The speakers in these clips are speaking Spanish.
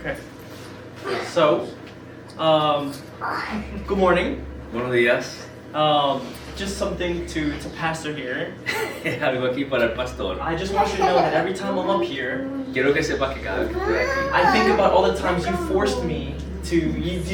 Okay. So, good morning. Buenos días. Just something to pastor here. Algo aquí para el pastor. I just want you to know that every time I'm up here, Quiero que sepas que cada vez que estoy aquí, I think about all the times you forced me to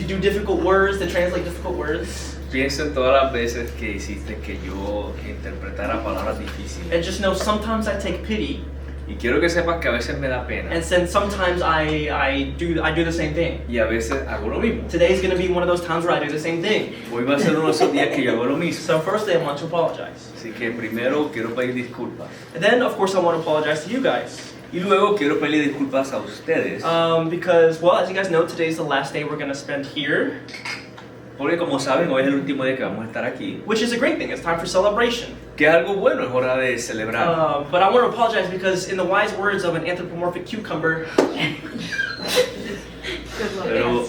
do difficult words, to translate difficult words. pienso en todas las veces que hiciste que yo interpretara palabras difíciles. And just know sometimes I take pity, Y quiero que sepas que a veces me da pena. and then sometimes I do the same thing. Y a veces hago lo mismo. Today's gonna be one of those times where I do the same thing. Hoy va a ser uno de esos días que yo hago lo mismo. So firstly, I want to apologize. Así que primero quiero pedir disculpas. And then, of course, I want to apologize to you guys. Y luego quiero pedir disculpas a ustedes. Because, well, as you guys know, today's the last day we're gonna spend here, Porque como saben, hoy es el último día que vamos a estar aquí. which is a great thing. It's time for celebration. Que es algo bueno, es hora de celebrar. But I want to apologize because, in the wise words of an anthropomorphic cucumber, Pero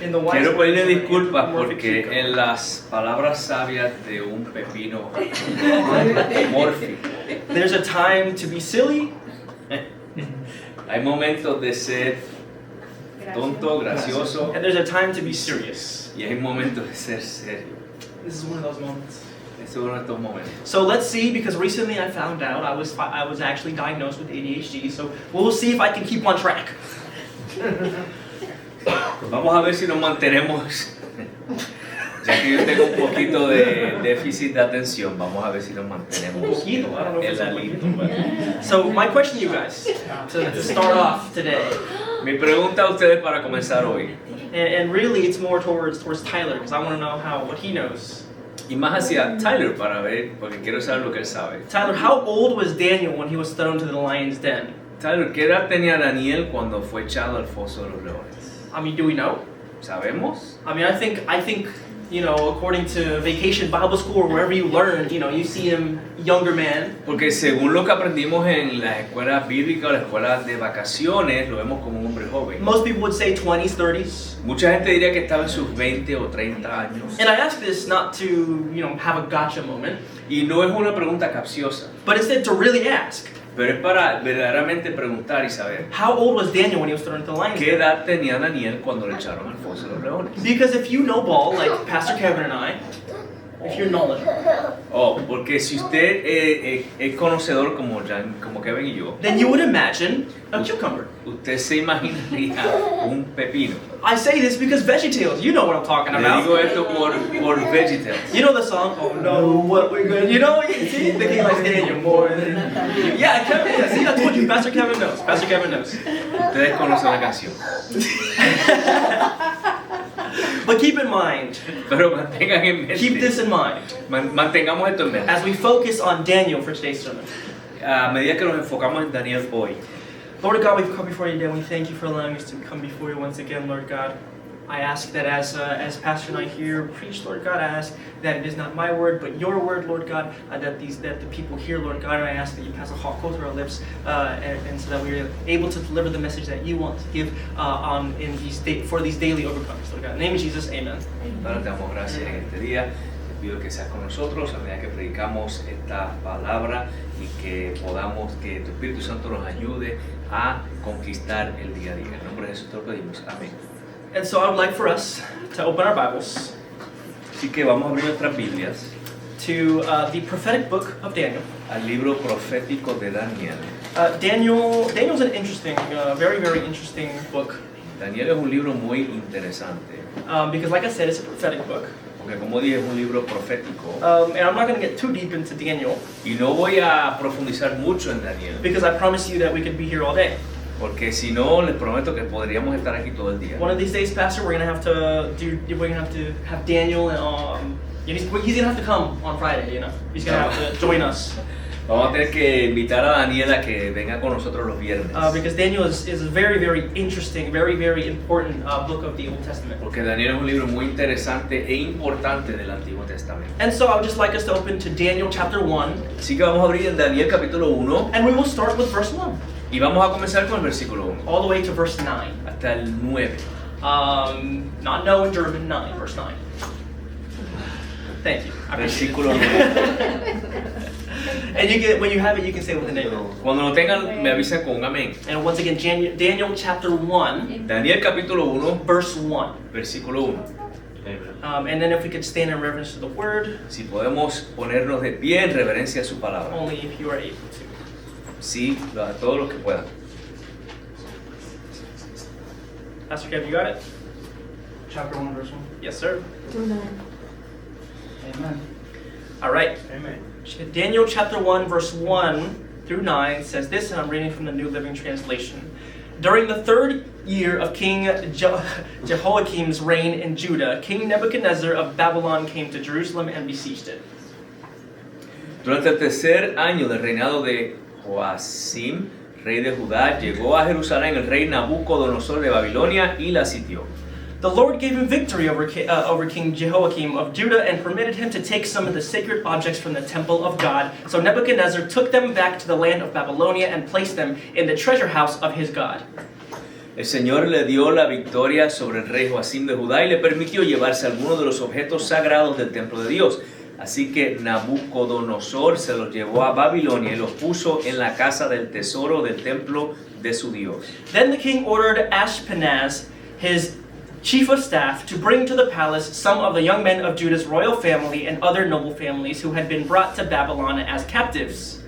in the wise quiero words pedirle of an disculpas anthropomorphic porque cucumber, en las palabras sabias de un pepino mórfico there's a time to be silly, hay momentos de ser tonto, gracioso, and there's a time to be serious. y hay momentos de ser serio. This is one of those moments. Este es uno de estos momentos. So let's see, because recently I found out I was actually diagnosed with ADHD. So we'll see if I can keep on track. Vamos a ver si nos mantenemos, ya que yo tengo un poquito de déficit de atención, vamos a ver si nos mantenemos Poquito, I don't know if en it's la a línea. poquito, but- So my question to you guys, to start off today, Mi pregunta a ustedes para comenzar hoy, and really it's more towards Tyler, because I want to know what he knows. y más hacia Tyler para ver, porque quiero saber lo que él sabe. Tyler, how old was Daniel when he was thrown to the lion's den? Tyler, ¿qué edad tenía Daniel cuando fue echado al foso de los leones? I mean, do we know? ¿Sabemos? I mean, I think, you know, according to Vacation Bible School or wherever you learn, you know, you see him younger man. Porque según lo que aprendimos en las escuelas bíblicas o las escuelas de vacaciones, lo vemos como un hombre joven. Most people would say 20s, 30s. Mucha gente diría que estaba en sus 20 o 30 años. And I ask this not to, you know, have a gotcha moment, Y no es una pregunta capciosa, but instead to really ask, pero es para verdaderamente preguntar y saber how old was Daniel when he was thrown into the lion's qué den? edad tenía Daniel cuando le echaron al foso de los leones. Because if you know ball, like Pastor Kevin and I, if you're knowledgeable, Oh, porque si usted es conocedor como Kevin y yo, then you would imagine a cucumber. usted se imaginaría un pepino. I say this because VeggieTales, you know what I'm talking Le digo about. esto por VeggieTales. You know the song, oh no, what we're gonna, you know, see, the king likes Daniel more than you. Yeah, Kevin, yeah, see, I told you, Pastor Kevin knows, Pastor Kevin knows. Ustedes conocen la canción. But keep in mind, Pero mantengan en keep this mente, in mind, mantengamos esto en mente. as we focus on Daniel for today's sermon. A medida que nos enfocamos en Daniel hoy, Lord God, we've come before you today, and we thank you for allowing us to come before you once again, Lord God. I ask that as Pastor and I here preach, Lord God, I ask that it is not my word, but your word, Lord God, that the people hear, Lord God, and I ask that you pass a hot coal through our lips, and so that we are able to deliver the message that you want to give for these daily overcomers, Lord God. In the name of Jesus, amen. Padre, te damos gracias en este día. Te pido que seas con nosotros a medida que predicamos esta palabra y que podamos, que tu Espíritu Santo nos ayude a conquistar el día a día. En nombre de Jesús te lo pedimos. Amén. And so I would like for us to open our Bibles Así que vamos a abrir nuestras Biblias to the prophetic book of Daniel. al libro profético de Daniel. Daniel's an interesting, very, very interesting book. Daniel es un libro muy interesante, Because like I said, it's a prophetic book. porque como dije es un libro profético And I'm not going to get too deep into Daniel y no voy a profundizar mucho en Daniel, because I promise you that we could be here all day. porque si no les prometo que podríamos estar aquí todo el día. One of these days, Pastor, we're going to have Daniel and he's going to have to come on Friday, you know. He's going to have to join us. Vamos a tener que invitar a Daniel a que venga con nosotros los viernes. Because Daniel is a very, very interesting, very, very important book of the Old Testament. Porque Daniel es un libro muy interesante e importante del Antiguo Testamento. And so I would just like us to open to Daniel chapter 1, Así que vamos a abrir en Daniel capítulo 1 and we will start with verse 1 y vamos a comenzar con el versículo 1 all the way to verse 9. hasta el 9. Not no in German, 9, verse 9. Thank you. I appreciate it. Versículo 9. And you can, when you have it, you can say it with an amen. Cuando lo tengan, me avisan con un amén. And once again, Daniel chapter 1, Daniel capítulo 1, verse 1. versículo 1. And then if we could stand in reverence to the word, Si podemos ponernos de pie en reverencia a su palabra. only if you are able to. Sí, a todos los que puedan. Pastor Kev, you got it? Chapter 1, verse 1. Yes, sir. Amen. All right. Amen. Daniel chapter 1, verse 1 through 9 says this, and I'm reading from the New Living Translation. During the third year of King Jehoiakim's reign in Judah, King Nebuchadnezzar of Babylon came to Jerusalem and besieged it. Durante el tercer año del reinado de Joacim, rey de Judá, llegó a Jerusalén el rey Nabucodonosor de Babilonia y la sitió. The Lord gave him victory over King Jehoiakim of Judah and permitted him to take some of the sacred objects from the temple of God. So Nebuchadnezzar took them back to the land of Babylonia and placed them in the treasure house of his God. El Señor le dio la victoria sobre el rey Joacim de Judá y le permitió llevarse algunos de los objetos sagrados del templo de Dios. Así que Nabucodonosor se los llevó a Babilonia y los puso en la casa del tesoro del templo de su Dios. Then the king ordered Ashpenaz, his chief of staff, to bring to the palace some of the young men of Judah's royal family and other noble families who had been brought to Babylon as captives.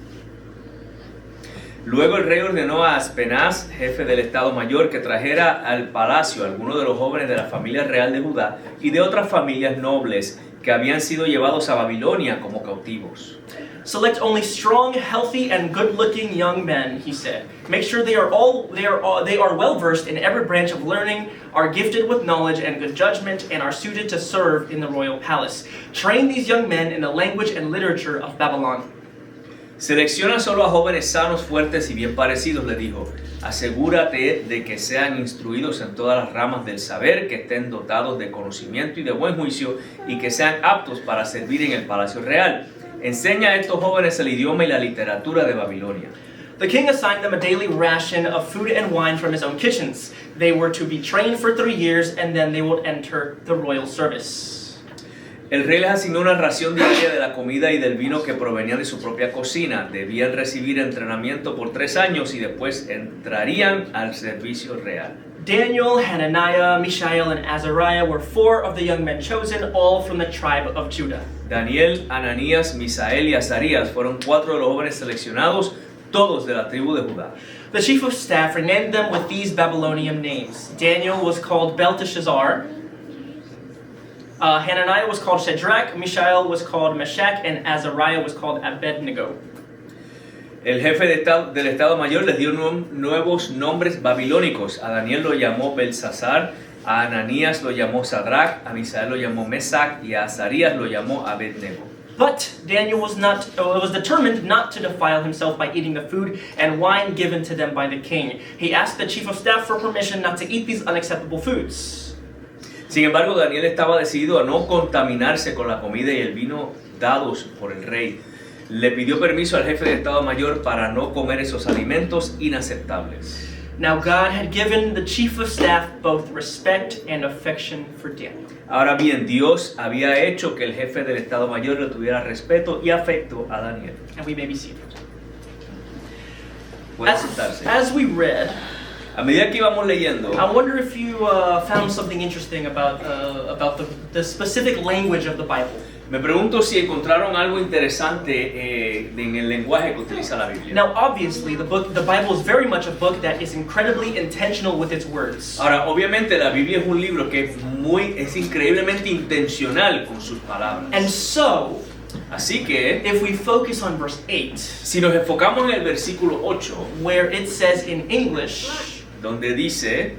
Luego el rey ordenó a Aspenaz, jefe del Estado Mayor, que trajera al palacio a algunos de los jóvenes de la familia real de Judá y de otras familias nobles que habían sido llevados a Babilonia como cautivos. Select only strong, healthy, and good-looking young men, he said. Make sure they are well versed in every branch of learning, are gifted with knowledge and good judgment, and are suited to serve in the royal palace. Train these young men in the language and literature of Babylon. Selecciona solo a jóvenes sanos, fuertes y bien parecidos, le dijo. Asegúrate de que sean instruidos en todas las ramas del saber, que estén dotados de conocimiento y de buen juicio, y que sean aptos para servir en el palacio real. Enseña a estos jóvenes el idioma y la literatura de Babilonia. The king assigned them a daily ration of food and wine from his own kitchens. They were to be trained for 3 years, and then they would enter the royal service. El rey les asignó una ración diaria de la comida y del vino que provenía de su propia cocina. Debían recibir entrenamiento por 3 años y después entrarían al servicio real. Daniel, Hananiah, Mishael, and Azariah were 4 of the young men chosen, all from the tribe of Judah. Daniel, Ananías, Misael y Azarías fueron 4 de los jóvenes seleccionados, todos de la tribu de Judá. The chief of staff renamed them with these Babylonian names. Daniel was called Belteshazzar. Hananiah was called Shadrach, Mishael was called Meshach, and Azariah was called Abednego. El jefe del Estado Mayor les dio nuevos nombres babilónicos. A Daniel lo llamó Belsasar, a Ananías lo llamó Sadrach, a Misael lo llamó Mesach y a Azarías lo llamó Abednego. But Daniel was determined not to defile himself by eating the food and wine given to them by the king. He asked the chief of staff for permission not to eat these unacceptable foods. Sin embargo, Daniel estaba decidido a no contaminarse con la comida y el vino dados por el rey. Le pidió permiso al jefe de Estado Mayor para no comer esos alimentos inaceptables. Now God had given the chief of staff both respect and affection for Daniel. Ahora bien, Dios había hecho que el jefe del Estado Mayor le tuviera respeto y afecto a Daniel. And we may be seated. Puede sentarse. As we read, A medida que íbamos leyendo, I wonder if you found something interesting about the specific language of the Bible. me pregunto si encontraron algo interesante en el lenguaje que utiliza la Biblia. Now, obviously, the Bible is very much a book that is incredibly intentional with its words. Ahora, obviamente la Biblia es un libro que es increíblemente intencional con sus palabras. And so, Así que, if we focus on verse 8, si nos enfocamos en el versículo 8, where it says in English, donde dice,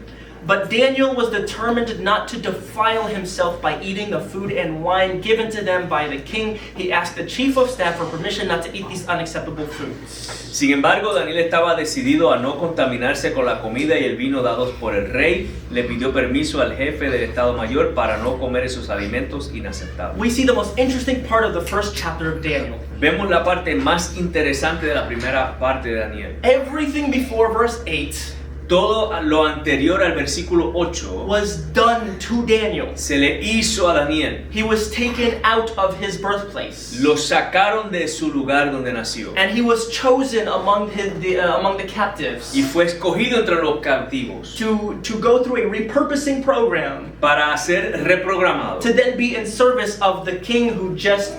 "But Daniel was determined not to defile himself by eating the food and wine given to them by the king. He asked the chief of staff for permission not to eat these unacceptable foods." sin embargo, Daniel estaba decidido a no contaminarse con la comida y el vino dados por el rey. Le pidió permiso al jefe del Estado Mayor para no comer esos alimentos inaceptables. We see the most interesting part of the first chapter of Daniel. Vemos la parte más interesante de la primera parte de Daniel. Everything before verse 8 todo lo anterior al versículo 8 was done to Daniel. se le hizo a Daniel. He was taken out of his birthplace. Lo sacaron de su lugar donde nació. And he was chosen among the captives Y fue escogido entre los cautivos to go through a repurposing program para ser reprogramado, to then be in service of the king who just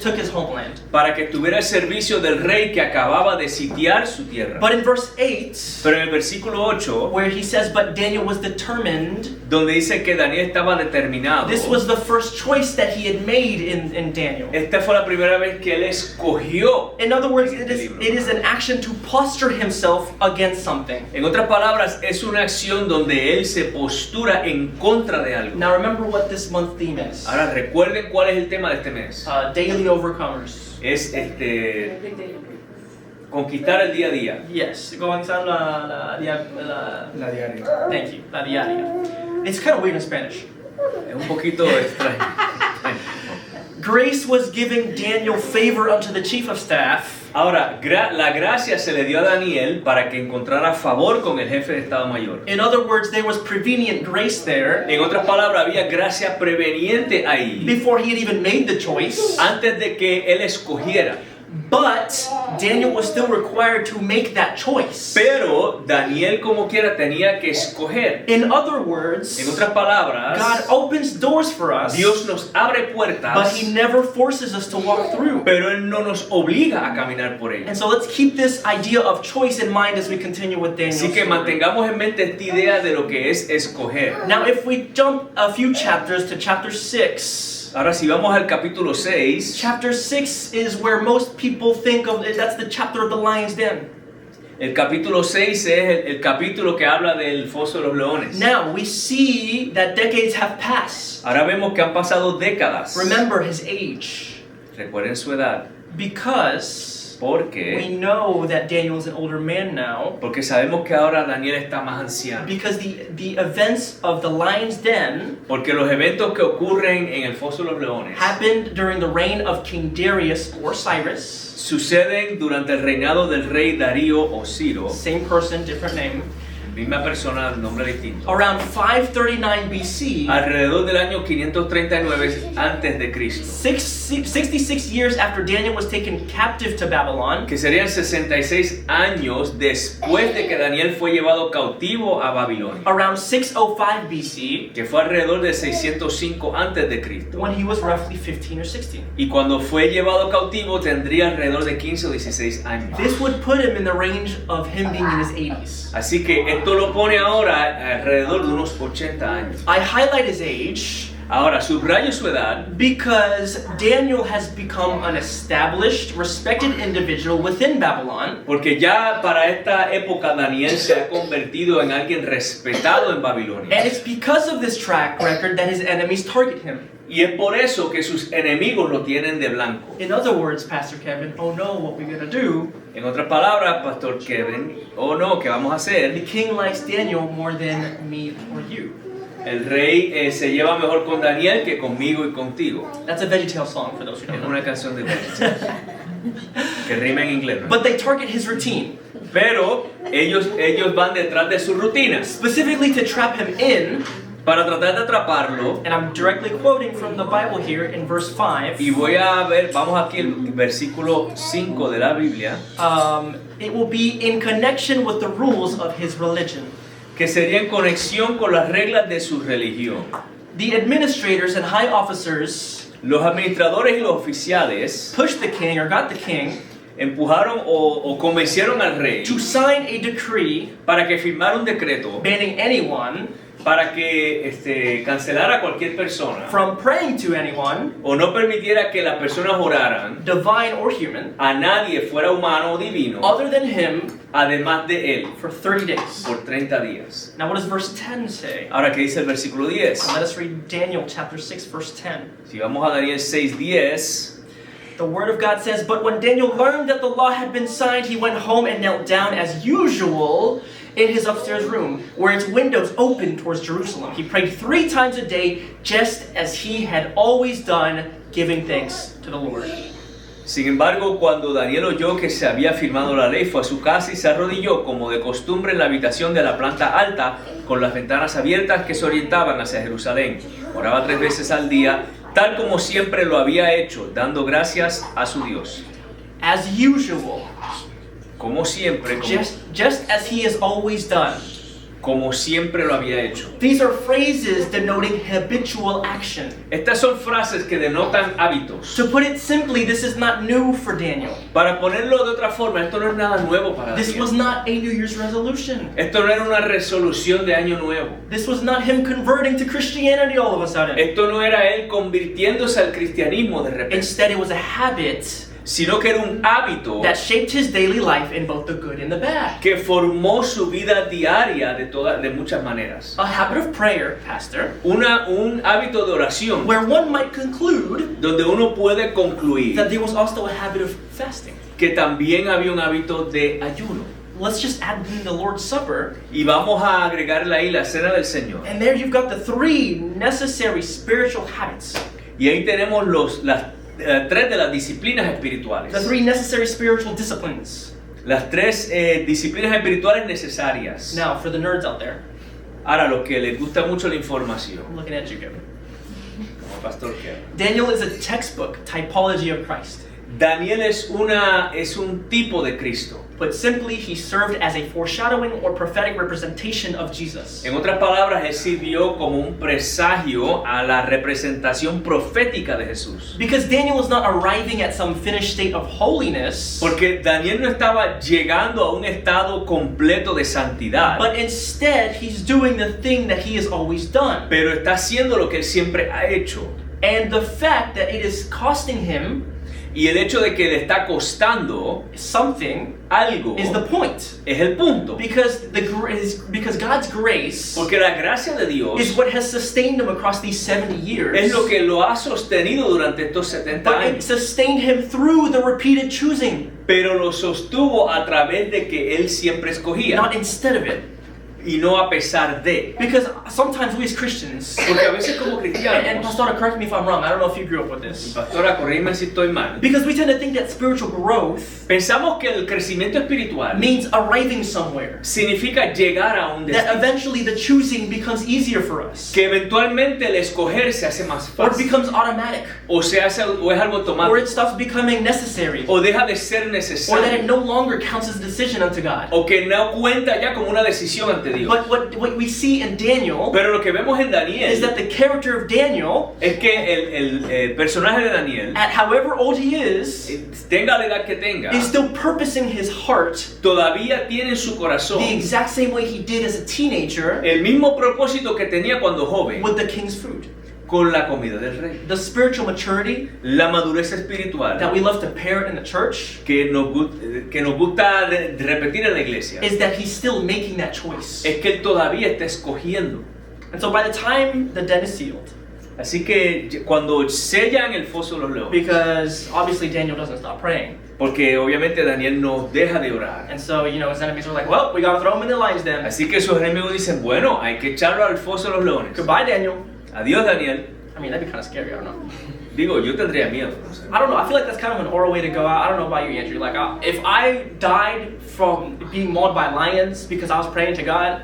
took his homeland. para que estuviera al servicio del rey que acababa de sitiar su tierra. But in verse 8, Pero en el versículo 8, where he says, but Daniel was determined, donde dice que Daniel estaba determinado, this was the first choice that he had made in Daniel. esta fue la primera vez que él escogió. In other words, it is an action to posture himself against something. En otras palabras, es una acción donde él se postura en contra de algo. Now remember what this month theme is. Ahora recuerden cuál es el tema de este mes. Daily overcomers. Es conquistar el día a día. Yes, comenzar la diaria. thank you, la diaria. It's kind of weird in Spanish. Es un poquito extraño. Grace was giving Daniel favor unto the chief of staff. Ahora, la gracia se le dio a Daniel para que encontrara favor con el jefe de Estado Mayor. In other words, there was prevenient grace there En otras palabras, había gracia preveniente ahí before he had even made the choice. antes de que él escogiera. But Daniel was still required to make that choice. Pero Daniel como quiera tenía que escoger. In other words, En otras palabras, God opens doors for us, Dios nos abre puertas, but He never forces us to walk through. pero Él no nos obliga a caminar por ellas. And so let's keep this idea of choice in mind as we continue with Daniel. Así que mantengamos en mente esta idea de lo que es escoger. Now, if we jump a few chapters to chapter 6, Ahora si vamos al capítulo 6, chapter 6 is where most people think of, that's the chapter of the lion's den. el capítulo 6 es el capítulo que habla del foso de los leones. Now, we see that decades have passed. Ahora vemos que han pasado décadas. Remember his age. Recuerden su edad. Because we Porque know that Daniel is an older man now. sabemos que ahora Daniel está más anciano. Because the events of the lion's den Porque los eventos que ocurren en el foso de los leones happened during the reign of King Darius or Cyrus. suceden durante el reinado del rey Darío o Ciro, Same person, different name. misma persona, nombre distinto, Around 539 BC, alrededor del año 539 antes de Cristo, 66 years after Daniel was taken captive to Babylon, que serían 66 años después de que Daniel fue llevado cautivo a Babilonia, around 605 BC, que fue alrededor de 605 antes de Cristo. when he was roughly 15 or 16. Y cuando fue llevado cautivo tendría alrededor de 15 o 16 años. This would put him in the range of him being in his 80s. Así que esto lo pone ahora alrededor de unos 80 años. I highlight his age Ahora, subrayo su edad because Daniel has become an established, respected individual within Babylon. porque ya para esta época Daniel se ha convertido en alguien respetado en Babilonia. And it's because of this track record that his enemies target him. Y es por eso que sus enemigos lo tienen de blanco. In other words, Pastor Kevin, oh no, what we gonna do? En otras palabras, Pastor Kevin, oh no, ¿qué vamos a The hacer? king likes Daniel more than me or you. El rey se lleva mejor con Daniel que conmigo y contigo. That's a VeggieTale song for those who don't Es know. una canción de que rima en inglés, ¿no? But they target his routine, Pero ellos van detrás de sus rutinas specifically to trap him in, para tratar de atraparlo. and I'm directly quoting from the Bible here in verse 5. Y voy a ver, vamos aquí al versículo 5 de la Biblia, It will be in connection with the rules of his religion. que sería en conexión con las reglas de su religión. The administrators and high officers Los administradores y los oficiales pushed the king, or got the king, empujaron o convencieron al rey to sign a decree para que firmara un decreto banning anyone para que cancelara a cualquier persona from praying to anyone, o no permitiera que las personas oraran divine or human, a nadie, fuera humano o divino, other than him además de él, for 30 days. por 30 días. Now what does verse 10 say? Ahora, ¿qué dice el versículo 10? Let us read Daniel chapter 6 verse 10. Si vamos a Daniel 6:10, The word of God says, "But when Daniel learned that the law had been signed, he went home and knelt down as usual in his upstairs room, where its windows opened towards Jerusalem. He prayed 3 times a day, just as he had always done, giving thanks to the Lord." Sin embargo, cuando Daniel oyó que se había firmado la ley, fue a su casa y se arrodilló como de costumbre en la habitación de la planta alta, con las ventanas abiertas que se orientaban hacia Jerusalén. Oraba 3 veces al día, tal como siempre lo había hecho, dando gracias a su Dios. As usual, Como siempre, just as he has always done. como siempre lo había hecho. These are phrases denoting habitual action. Estas son frases que denotan hábitos. To put it simply, this is not new for Daniel. Para ponerlo de otra forma, esto no es nada nuevo para This was Daniel. not a New Year's resolution. Esto no era una resolución de año nuevo. This was not him converting to Christianity all of a sudden. Esto no era él convirtiéndose al cristianismo de repente, Instead, it was a habit sino que era un hábito that shaped his daily life in both the good and the bad. que formó su vida diaria de muchas maneras. A habit of prayer, Pastor, Un hábito de oración where one might conclude donde uno puede concluir that there was also a habit of fasting. que también había un hábito de ayuno. Let's just add in the Lord's Supper, Y vamos a agregarle ahí la cena del Señor. and there you've got the 3 necessary spiritual habits. Y ahí tenemos las 3 de las disciplinas espirituales. The 3 necessary spiritual disciplines. Las 3 disciplinas espirituales necesarias. Now, for the nerds out there, Ahora, los que les gusta mucho la información, I'm looking at you, Kevin. como Pastor Kevin. Daniel is a textbook typology of Christ. Daniel es un tipo de Cristo. Put simply, he served as a foreshadowing or prophetic representation of Jesus. En otras palabras, él sirvió como un presagio a la representación profética de Jesús. Because Daniel is not arriving at some finished state of holiness, Porque Daniel no estaba llegando a un estado completo de santidad, but instead he's doing the thing that he has always done. pero está haciendo lo que él siempre ha hecho. And the fact that it is costing him Y el hecho de que le está costando something algo is the point. es el punto. Because God's grace Porque la gracia de Dios is what has sustained him across these 70 years. es lo que lo ha sostenido durante estos 70 But it años. sustained him through the repeated choosing, Pero lo sostuvo a través de que él siempre escogía not instead of it. y no a pesar de. Because sometimes we as Christians, Porque a veces como and cristianos, Pastora, correct me if I'm wrong, I don't know if you grew up with this. pastora, corrígeme si estoy mal, Because we tend to think that spiritual growth pensamos que el crecimiento espiritual means arriving somewhere. significa llegar a un That destino. eventually the choosing becomes easier for us. Que eventualmente el escoger se hace más Or it fácil. becomes automatic. O es algo Or automático. it stops becoming necessary. O deja de ser Or that it necesario. no longer counts as a decision unto God. O que no cuenta ya como una decisión ante Dios. But what we see in Daniel Pero lo que vemos en is Daniel that the character of Daniel, es que el personaje de Daniel, at however old he is, tenga la edad que tenga, is still purposing his heart todavía tiene en su corazón the exact same way he did as a teenager el mismo propósito que tenía cuando joven with the king's food. con la comida del rey. The spiritual maturity La madurez that espiritual we love to parrot in the church que nos gusta repetir en la iglesia is that he's still making that choice. es que él todavía está escogiendo. And so by the time the den is sealed, Así que cuando sellan el foso de los leones, because obviously Daniel doesn't stop praying. porque obviamente Daniel no deja de orar. And so, his enemies are like, well, we gotta throw him in the lion's den. Así que sus enemigos dicen, bueno, hay que echarlo al foso de los leones. Goodbye, Daniel. Adiós, Daniel. I mean, that'd be kind of scary, I don't know. Digo, yo tendría miedo. No sé. I don't know, I feel like that's kind of an oral way to go out. I don't know about you, Andrew. Like, if I died from being mauled by lions because I was praying to God,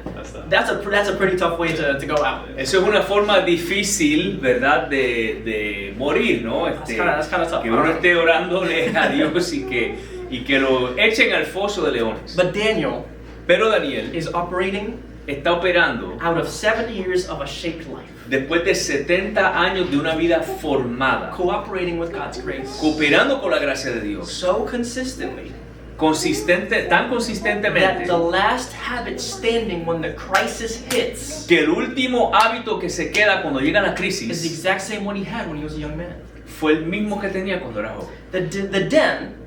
that's a pretty tough way to go out. Eso es una forma difícil, ¿verdad? De morir, ¿no? That's kinda tough. Que uno esté orándole a Dios y que lo echen al foso de leones. But Daniel Pero Daniel is operating está operando out of 70 years of a shaped life, después de 70 años de una vida formada, cooperating with God's grace cooperando con la gracia de Dios, so consistently tan that consistentemente, the last habit standing when the crisis hits que el último hábito que se queda cuando llega la is the crisis exact same one he had when he was a young man. fue el mismo que tenía cuando era joven. The den,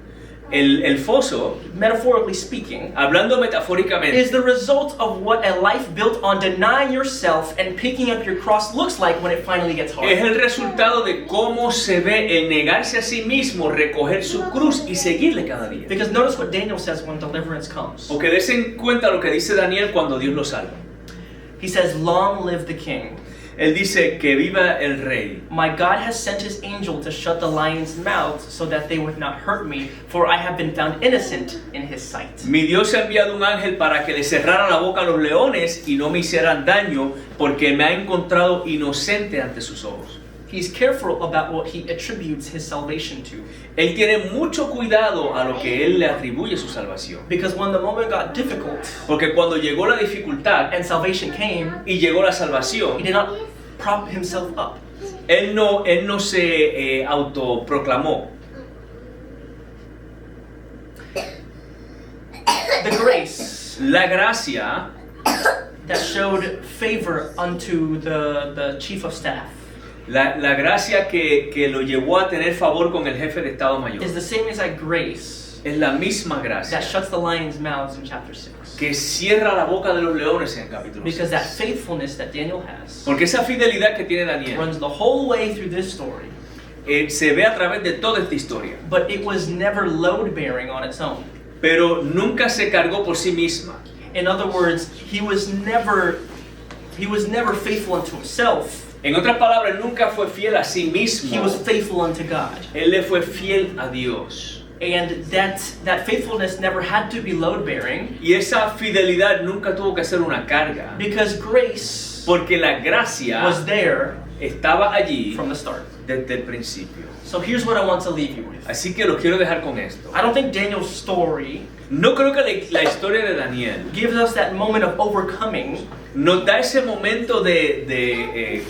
El foso, metaphorically speaking, hablando metafóricamente, is the result of what a life built on denying yourself and picking up your cross looks like when it finally gets hard. es el resultado de cómo se ve el negarse a sí mismo, recoger su cruz y seguirle cada día. Because notice what Daniel says when deliverance comes. Porque des en cuenta lo que dice Daniel cuando Dios lo salva. He says, long live the king. Él dice que viva el rey. My God has sent his angel to shut the lions' mouths so that they would not hurt me, for I have been found innocent in his sight. Mi Dios ha enviado un ángel para que le cerrara la boca a los leones y no me hicieran daño, porque me ha encontrado inocente ante sus ojos. He's careful about what he attributes his salvation to. Él tiene mucho cuidado a lo que él le atribuye su salvación. Because when the moment got difficult Porque cuando llegó la dificultad and salvation came, y llegó la he salvación, did not prop himself up. él no se autoproclamó. The grace La gracia that showed favor unto the chief of staff La gracia que lo llevó a tener favor con el jefe de Estado Mayor is the same exact grace es la misma that gracia shuts the lions' mouths in chapter 6. que cierra la boca de los leones en el capítulo Because 6. that faithfulness that Daniel has Porque esa fidelidad que tiene Daniel runs the whole way through this story, se ve a través de toda esta historia, but it was never load-bearing on its own. pero nunca se cargó por sí misma. In other words, he was never faithful unto himself. En otras palabras, nunca fue fiel a sí mismo. He was faithful unto God. Él le fue fiel a Dios. And that faithfulness never had to be load-bearing, Y esa fidelidad nunca tuvo que ser una carga. because grace Porque la gracia was there estaba allí from the start. desde el principio. So here's what I want to leave you with. Así que lo quiero dejar con esto. I don't think Daniel's story No creo que la historia de Daniel gives us that moment of overcoming, nos da ese momento de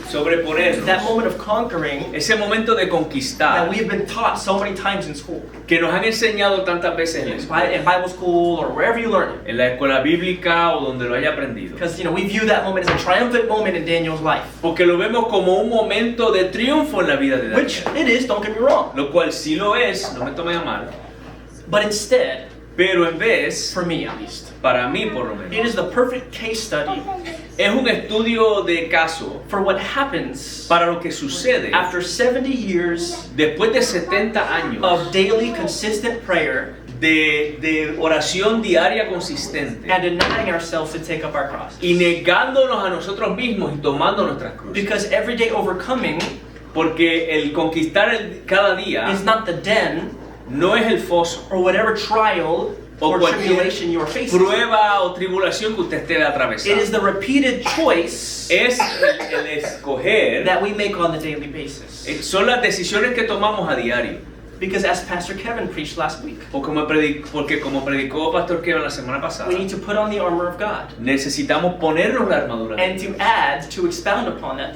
sobreponernos, that moment of conquering ese momento de that conquistar we've been taught so many times in school, que nos han enseñado tantas veces en la escuela, in Bible school or wherever you learn it. en la escuela bíblica o donde lo haya aprendido. Because we view that moment as a triumphant moment in Daniel's life, Porque lo vemos como un momento de triunfo en la vida de which Daniel. it is, don't get me wrong. Lo cual sí lo es, no me tome a mal, But instead, pero en vez, for me at least, para mí por lo it menos, is the perfect case study es un estudio de caso for what happens para lo que sucede after 70 years después de 70 años of daily consistent prayer de oración diaria consistente and denying ourselves to take up our cross. y negándonos a nosotros mismos y tomando nuestras cruces. Because everyday overcoming Porque el conquistar cada día is not the den no es el foso or whatever trial o or cualquier tribulation you are facing. prueba o tribulación que usted esté It is atravesando. the repeated choice Es el escoger, that we make on a daily basis. son las decisiones que tomamos a diario. Because as Pastor Kevin preached last week, Porque como predicó Pastor Kevin la semana pasada, we need to put on the armor of God necesitamos ponernos la armadura de and to add, to expound upon that.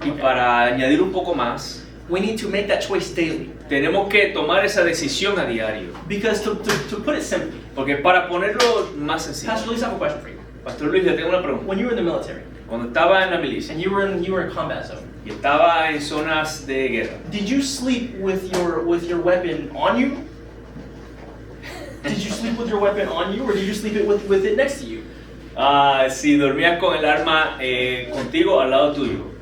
Y para añadir un poco más, We need to make that choice daily. tenemos que tomar esa decisión a diario. Because to put it simply, Porque para ponerlo más sencillo, Pastor Luis, I have a question for you. Pastor Luis, le tengo una pregunta. When you were in the military Cuando estaba en la milicia and you were in a combat zone, y estaba en zonas de guerra, did you sleep with your weapon on you? Did you sleep with your weapon on you, or did you sleep with it next to you? si dormías con el arma contigo al lado tuyo,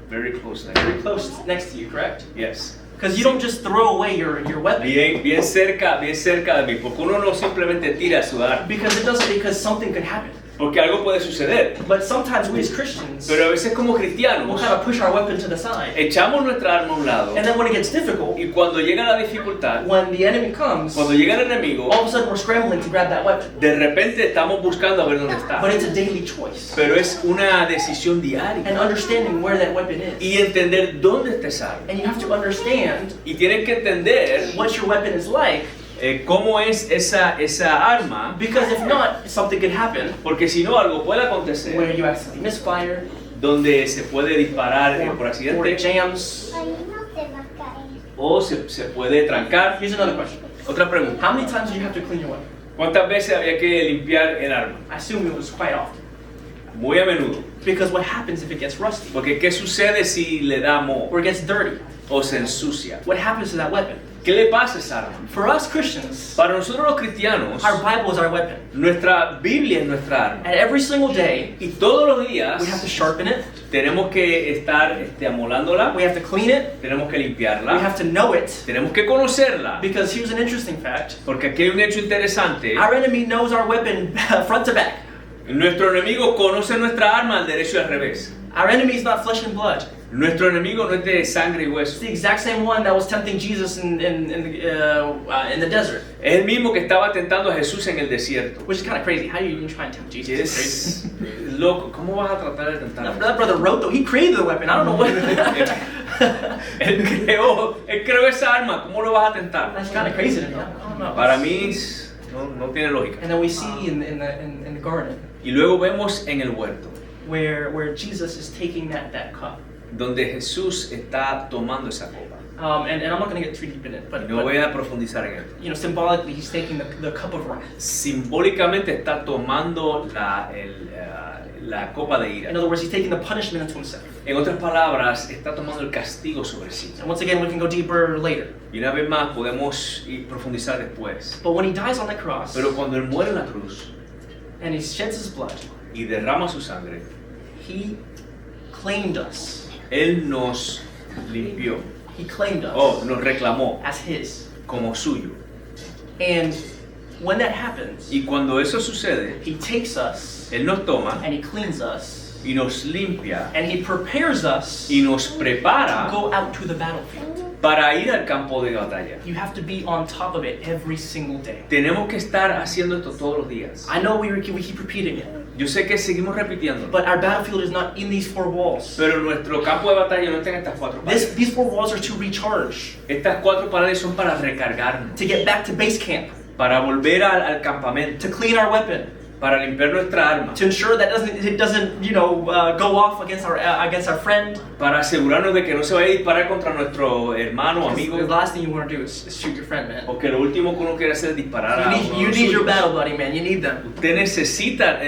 very close next. Very close next to you, correct? Yes. Because you don't just throw away your weapon. Bien cerca de mí, porque uno no simplemente tira su arma, Because something could happen. porque algo puede suceder. But sometimes we as Christians Pero a veces como will cristianos kind of push our weapon to the side. echamos nuestra arma a un lado And then when it gets difficult, y cuando llega la dificultad, when the enemy comes, cuando llega el enemigo, all of a sudden we're scrambling to grab that weapon. de repente estamos buscando a ver dónde está. But it's a daily choice. Pero es una decisión diaria And understanding where that weapon is. y entender dónde está esa arma. And you have to understand Y tienen que entender what your weapon is like, cómo es esa arma, because if not, something could happen porque si no algo puede where acontecer you accidentally misfire, donde se puede disparar por or it accidente jams. Ahí no te va a caer. o se puede trancar. Here's another question. Otra pregunta. How many times do you have to clean your weapon? ¿Cuántas veces había que limpiar el arma? I assume it was quite often. Muy a menudo. Because what happens if it gets rusty? Porque ¿qué sucede si le da moho Or it gets dirty? o se ensucia? What happens to that weapon? ¿Qué le pasa a esa arma? For us Christians, Para nosotros los cristianos, our Bible is our weapon. nuestra Biblia es nuestra arma. And every single day, Y todos los días we have to sharpen it, tenemos que estar amolándola, we have to clean it, tenemos que we limpiarla, have to know it. tenemos que conocerla. Because here's an interesting fact. Porque aquí hay un hecho interesante. Our enemy knows our weapon front to back. Nuestro enemigo conoce nuestra arma al derecho y al revés. Our enemy is not flesh and blood. Nuestro enemigo no es de sangre y It's hueso. the exact same one that was tempting Jesus in the desert, Es el mismo que estaba tentando a Jesús en el desierto. which is kind of crazy. How do you even try and tempt Jesus? Que It's es loco. ¿Cómo vas a tratar de tentar a crazy. That brother wrote though. He created the weapon. I don't know what. Él creó esa arma. ¿Cómo lo vas a tentar? That's kind of crazy to me. I don't know. Para mí no tiene lógica. And then we see in the garden Y luego vemos en el huerto, where Jesus is taking that cup. donde Jesús está tomando esa copa. And I'm not going to get too deep in it, but, No voy a profundizar en esto. you know, symbolically, he's taking the cup of wrath. Simbólicamente está tomando la copa de ira. In other words, he's taking the punishment into himself. En otras palabras, está tomando el castigo sobre sí. And once again, we can go deeper later. Y una vez más podemos profundizar después. But when he dies on the cross Pero cuando Él muere en la cruz and he sheds his blood, y derrama su sangre, he claimed us. Él nos limpió, He claimed us nos reclamó as his. como suyo. And when that happens, Y cuando eso sucede, he takes us Él nos toma and he cleans us y nos limpia and he prepares us y nos to prepara go out to the battlefield. para ir al campo de batalla. You have to be on top of it every single day. Tenemos que estar haciendo esto todos los días. I know we keep repeating it, Yo sé que seguimos repitiendo, but our battlefield is not in these four walls. pero nuestro campo de batalla no está en estas cuatro paredes. These four walls are to recharge, Estas cuatro paredes son para recargarnos, to get back to base camp, para volver al campamento, to clean our weapon, para limpiar nuestra arma, to ensure that it doesn't go off against our friend. para asegurarnos de que no se vaya a disparar contra nuestro hermano o Because amigo, the last thing you want to do is shoot your friend, man. o que lo último que uno quiere hacer es disparar a uno de You los need your suyos. battle buddy, man. You need them.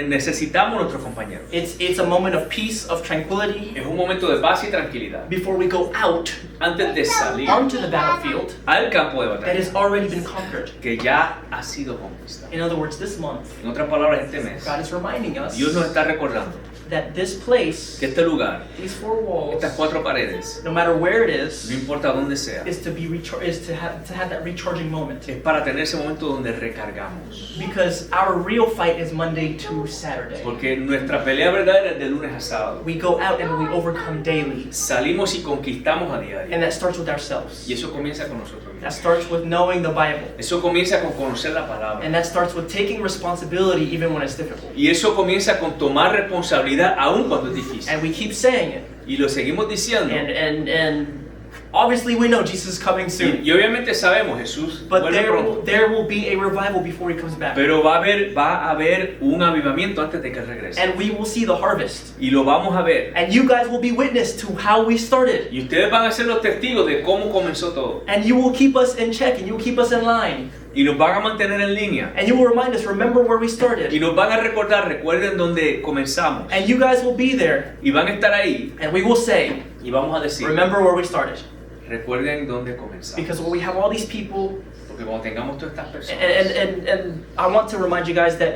Necesitamos a nuestros compañeros. It's a moment of peace, of tranquility, Es un momento de paz y tranquilidad before we go out antes de salir onto the battlefield al campo de that batalla has already been conquered. que ya ha sido conquistado. In other words, this month, En otras palabras, este mes, God is reminding us Dios nos está recordando that this place, que este lugar, these four walls, estas cuatro paredes, no matter where it no is importa dónde sea, to have that recharging moment. es para tener ese momento donde recargamos. Because our real fight is Monday to Saturday. Porque nuestra pelea verdadera es de lunes a sábado. We go out and we overcome daily. Salimos y conquistamos a diario. And that starts with ourselves. Y eso comienza con nosotros That mismos. starts with knowing the Bible. Eso comienza con conocer la palabra. And that starts with taking responsibility even when it's difficult. Y eso comienza con tomar responsabilidad aún cuando es difícil. And we keep saying it. Y lo seguimos diciendo. And obviously we know Jesus is coming soon. Y obviamente sabemos, Jesús But vuelve pronto. there will be a revival before he comes back. Pero va a haber un avivamiento antes de que él regrese. And we will see the harvest. Y lo vamos a ver. And you guys will be witness to how we started. Y ustedes van a ser los testigos de cómo comenzó todo. And you will keep us in check and you will keep us in line. Y nos van a mantener en línea. And you will remind us, remember where we started. Y nos van a recordar, recuerden dónde comenzamos. And you guys will be there. Y van a estar ahí. And we will say, Y vamos a decir, remember where we started. recuerden dónde comenzamos. Because when we have all these people, Porque cuando tengamos todas estas personas. and I want to remind you guys that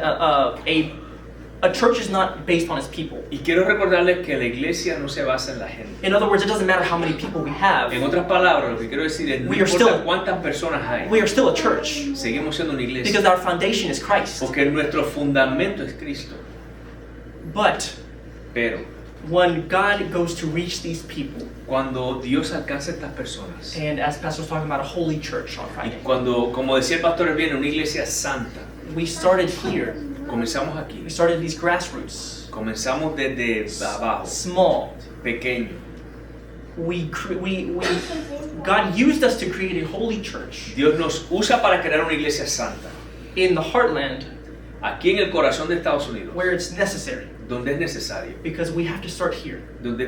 a church is not based on its people. Y quiero recordarles que la iglesia no se basa en la gente. In other words, it doesn't matter how many people we have. En otras palabras, lo que quiero decir es, no We are importa still- cuántas personas hay, We are still a church seguimos siendo una iglesia. because our foundation is Christ. Porque nuestro fundamento es Cristo. But Pero when God goes to reach these people, cuando Dios alcanza a estas personas, and as Pastor was talking about a holy church on y Friday, cuando, como decía el pastor, viene una iglesia santa, we started here. comenzamos aquí, We started these grassroots, comenzamos desde abajo, small. pequeño. God used us to create a holy church Dios nos usa para crear una iglesia santa, in the heartland aquí en el corazón de Estados Unidos, where it's necessary. donde es necesario, Because we have to start here.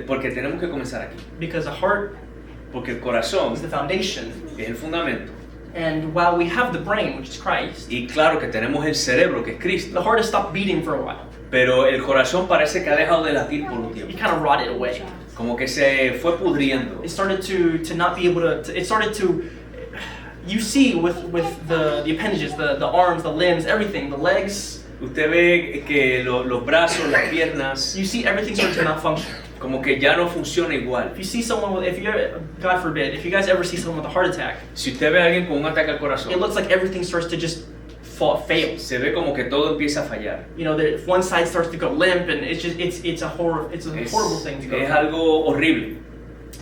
porque tenemos que comenzar aquí, Because the heart porque el corazón is the foundation. es el fundamento. And while we have the brain, which is Christ, Y claro que tenemos el cerebro, que es the Cristo, heart has stopped beating for a while. pero el corazón parece que ha dejado de latir por un It tiempo, kind of rotted away. como que se fue pudriendo. It started to not be able to, it started to, you see with the appendages, the arms, the limbs, everything, the legs, Usted ve que los brazos, las piernas, you see everything starting to malfunction. como que ya no funciona igual. If you see someone with, God forbid, if you guys ever see someone with a heart attack, Si usted ve a alguien con un ataque al it corazón, looks like everything starts to just fails. se ve como que todo empieza a fallar. You know, if one side starts to go limp, and it's a horrible thing to go Es through. algo horrible.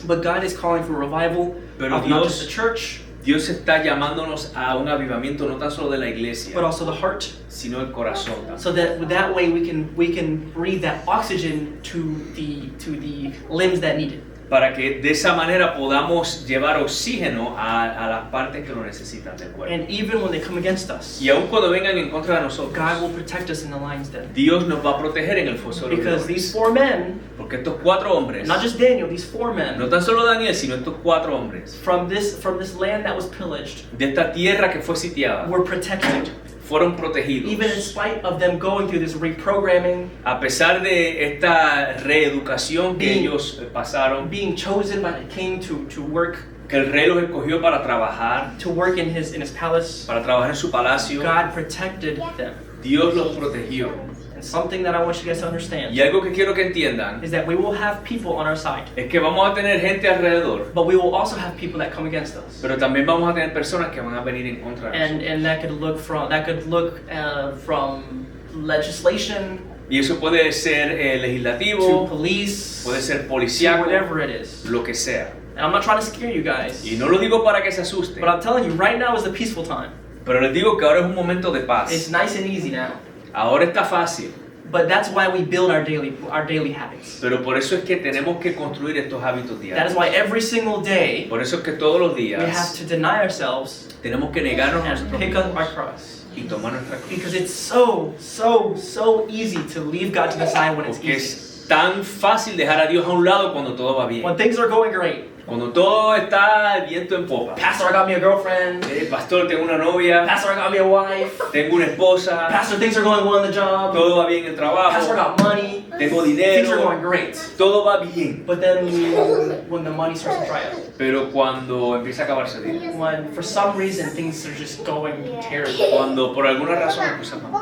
But God is calling for revival Pero of not just the church, Dios está llamándonos a un avivamiento no tan solo de la iglesia, but also the heart, sino el corazón también. so that way we can breathe that oxygen to the limbs that need it. Para que de esa manera podamos llevar oxígeno a las partes que lo necesitan del cuerpo. And even when they come against us, Y aun cuando vengan en contra de nosotros, God will protect us in the lion's den. Dios nos va a proteger en el foso de los Because leones. these 4 men, Porque estos 4 hombres, not just Daniel, these 4 men no tan solo Daniel, sino estos 4 hombres, from this land that was pillaged de esta tierra que fue sitiada, were protected, fueron protegidos. even in spite of them going through this reprogramming, A pesar de esta reeducación que Being- ellos pasaron, being chosen by the king to work que el rey los escogió para trabajar in his palace. en su palacio, God protected them. Dios los protegió. And something that I want you guys to understand Y algo que quiero que entiendan is that we will have people on our side, es que vamos a tener gente alrededor, but we will also have people that come against us. pero también vamos a tener personas que van a venir en contra de nosotros. And that could look from legislation Y eso puede ser to legislativo, police, puede ser to policíaco, whatever it is. lo que sea. And I'm not trying to scare you guys, Y no lo digo para que se asusten, but I'm telling you, right now is a peaceful time. pero les digo que ahora es un momento de It's paz. nice and easy now. Ahora está fácil, But that's why we build our daily habits. pero por eso es que tenemos que construir estos hábitos That is diarios. why every single day Por eso es que todos los we have días to deny ourselves tenemos que negarnos a and nosotros pick up our mismos cross. y tomar nuestra cruz. Because it's so easy to leave God to the side when it's Porque easy. es tan fácil dejar a Dios a un lado cuando todo va bien. When things are going great. Cuando todo está el viento en popa. Pastor, I got me a girlfriend. Pastor, tengo una novia, Pastor, I got me a wife. tengo una esposa, Pastor, things are going well in the job. todo va bien en el Pastor, I trabajo, got money. tengo Things are going dinero, great. todo va bien. But then when the money starts to dry up, Pero cuando empieza a acabarse el dinero, when for some reason things are just going terrible, cuando por alguna razón empezamos,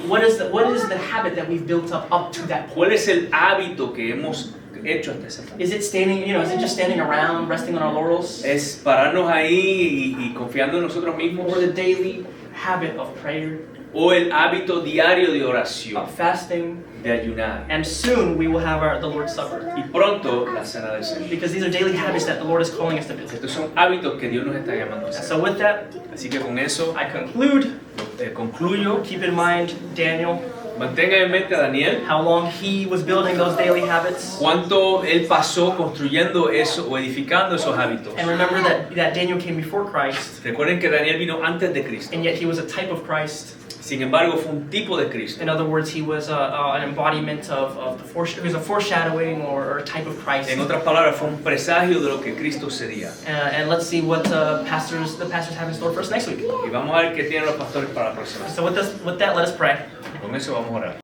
what is the habit that we've built up to that point? ¿cuál es el hábito que hemos hecho hasta ese punto? Is it is it just standing around, resting on our laurels? Es pararnos ahí y confiando en nosotros mismos, Or the daily habit of prayer, o el hábito diario de oración, of fasting, de ayunar, and soon we will have the Lord's Supper. y pronto la cena del Señor. Because these are daily habits that the Lord is calling us to build. Estos son hábitos que Dios nos está llamando a hacer. So with that, Así que con eso I conclude. concluyo. Keep in mind Daniel, Mantenga en mente a Daniel, how long he was building those daily habits. cuánto él pasó construyendo eso o edificando esos hábitos. And remember that Daniel came before Christ, Recuerden que Daniel vino antes de Cristo. and yet he was a type of Christ. Sin embargo, fue un tipo de Cristo. In other words, he was an embodiment of he was a foreshadowing or a type of Christ. En otras palabras, fue un presagio de lo que Cristo sería. And let's see what the pastors have in store for us next week. Y vamos a ver qué tienen los pastores para la próxima. So with that, let us pray. Con eso vamos a orar.